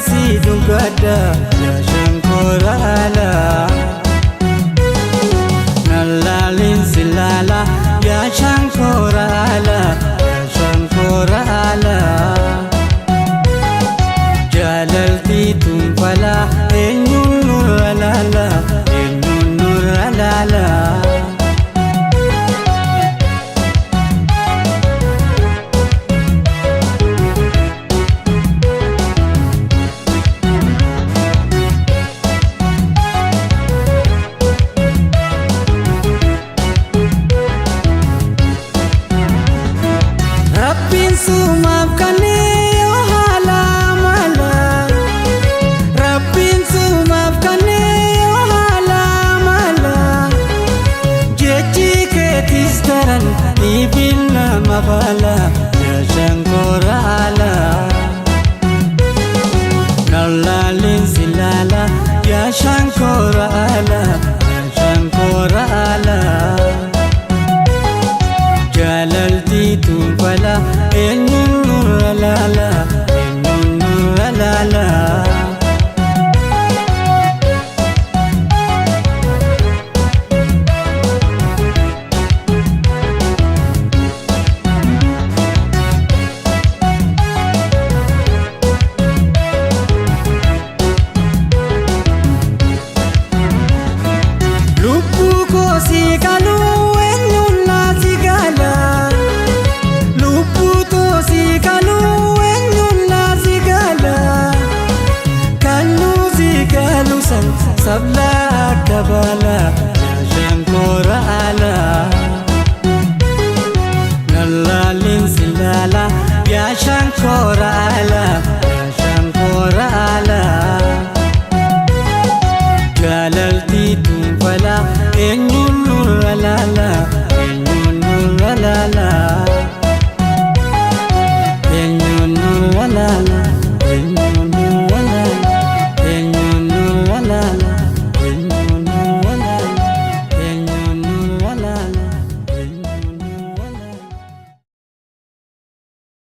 si dugada ya shankorala nalalin silala ya shankorala jalalti tumpala enyun nuralala Rabbin sumaafkane yoo haala mala Rabbin sumaafkane yoo haala mala jechi keetis daran dhiibbin nama baala ya shankorala nalaalin silala ya shankorala jalalti tumpala enyun nuralala lubbu ko si kalu enyun nasi gala lubbu to si kalu enyun nasi gala kanu si kalu san sabla akaba